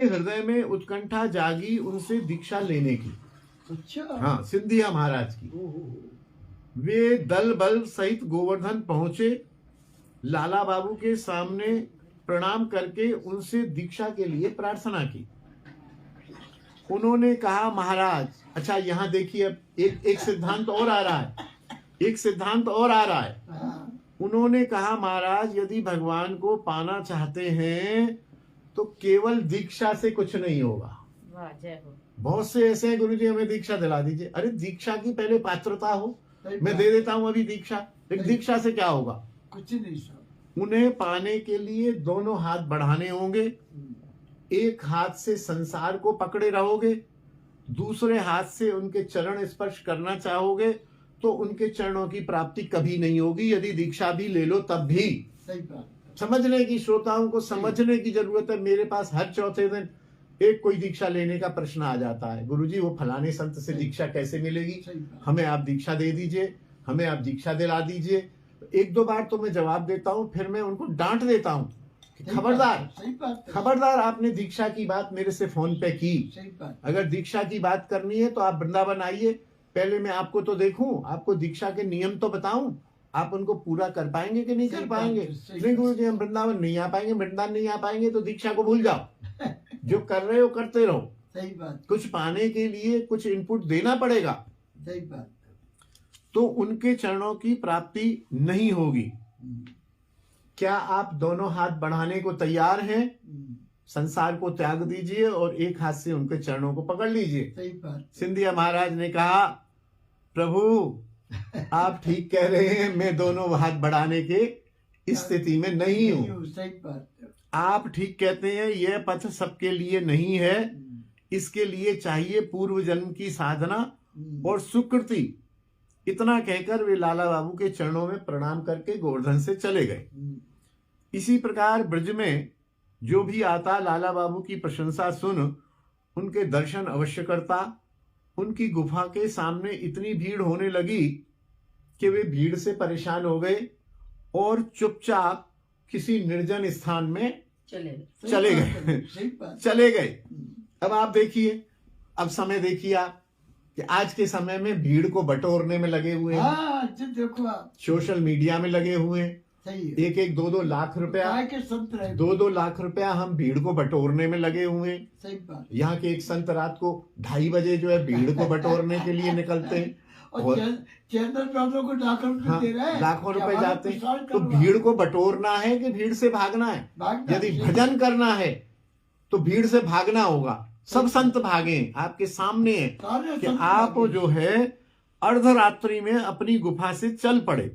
हृदय में उत्कंठा जागी उनसे दीक्षा लेने की। अच्छा। हाँ, सिंधिया महाराज की। वे दल बल सहित गोवर्धन पहुंचे, लाला बाबू के सामने प्रणाम करके उनसे दीक्षा के लिए प्रार्थना की। उन्होंने कहा, महाराज, अच्छा यहाँ देखिए, अब एक सिद्धांत और आ रहा है, एक सिद्धांत और आ रहा है। उन्होंने कहा, महाराज, यदि भगवान को पाना चाहते हैं तो केवल दीक्षा से कुछ नहीं होगा। बहुत से ऐसे हैं, गुरुजी हमें दीक्षा दिला दीजिए। अरे दीक्षा की पहले पात्रता हो, मैं दे देता हूं अभी दीक्षा, लेकिन दीक्षा से क्या होगा? कुछ नहीं सर। उन्हें पाने के लिए दोनों हाथ बढ़ाने होंगे। एक हाथ से संसार को पकड़े रहोगे, दूसरे हाथ से उनके चरण स्पर्श करना चाहोगे तो उनके चरणों की प्राप्ति कभी नहीं होगी। यदि दीक्षा भी ले लो तब भी। सही बात। समझने की, श्रोताओं को समझने की जरूरत है। मेरे पास हर चौथे दिन एक कोई दीक्षा लेने का प्रश्न आ जाता है, गुरुजी वो फलाने संत से दीक्षा कैसे मिलेगी, हमें आप दीक्षा दे दीजिए, हमें आप दीक्षा दिला दीजिए। एक दो बार तो मैं जवाब देता हूं, फिर मैं उनको डांट देता हूं कि खबरदार, आपने दीक्षा की बात मेरे से फोन पे की। अगर दीक्षा की बात करनी है तो आप वृंदावन आइए, पहले मैं आपको तो देखूं, आपको दीक्षा के नियम तो बताऊं, आप उनको पूरा कर पाएंगे कि नहीं कर पाएंगे। नहीं गुरुजी, हम वृंदावन नहीं आ पाएंगे, वृंदावन नहीं आ पाएंगे तो दीक्षा को भूल जाओ, जो कर रहे हो करते रहो। सही बात। कुछ पाने के लिए कुछ इनपुट देना पड़ेगा। सही बात। तो उनके चरणों की प्राप्ति नहीं होगी। क्या आप दोनों हाथ बढ़ाने को तैयार हैं? संसार को त्याग दीजिए और एक हाथ से उनके चरणों को पकड़ लीजिए। सही बात। सिंधिया महाराज ने कहा, प्रभु आप ठीक कह रहे हैं, मैं दोनों हाथ बढ़ाने के स्थिति में नहीं हूं। सही बात। आप ठीक कहते हैं, यह पथ सबके लिए नहीं है, इसके लिए चाहिए पूर्व जन्म की साधना और सुकृति। इतना कहकर वे लाला बाबू के चरणों में प्रणाम करके गोवर्धन से चले गए। इसी प्रकार ब्रज में जो भी आता लाला बाबू की प्रशंसा सुन उनके दर्शन अवश्य करता। उनकी गुफा के सामने इतनी भीड़ होने लगी कि वे भीड़ से परेशान हो गए और चुपचाप किसी निर्जन स्थान में चले गए। अब आप देखिए, अब समय देखिए आप कि आज के समय में भीड़ को बटोरने में लगे हुए हैं। देखो आप सोशल मीडिया में लगे हुए हैं। एक 2-2 लाख रुपया, 2-2 लाख रुपया हम भीड़ को बटोरने में लगे हुए हैं। सही बात। यहाँ के एक संत रात को 2:30 बजे जो है भीड़ को बटोरने के लिए निकलते हैं और चैनल वालों को लाखों रुपए दे रहे हैं, लाखों रुपए जाते हैं। तो भीड़ को बटोरना है कि भीड़ से भागना है? यदि भजन करना है तो भीड़ से भागना होगा। सब संत भागे, आपके सामने है कि आप जो है अर्धरात्रि में अपनी गुफा से चल पड़े।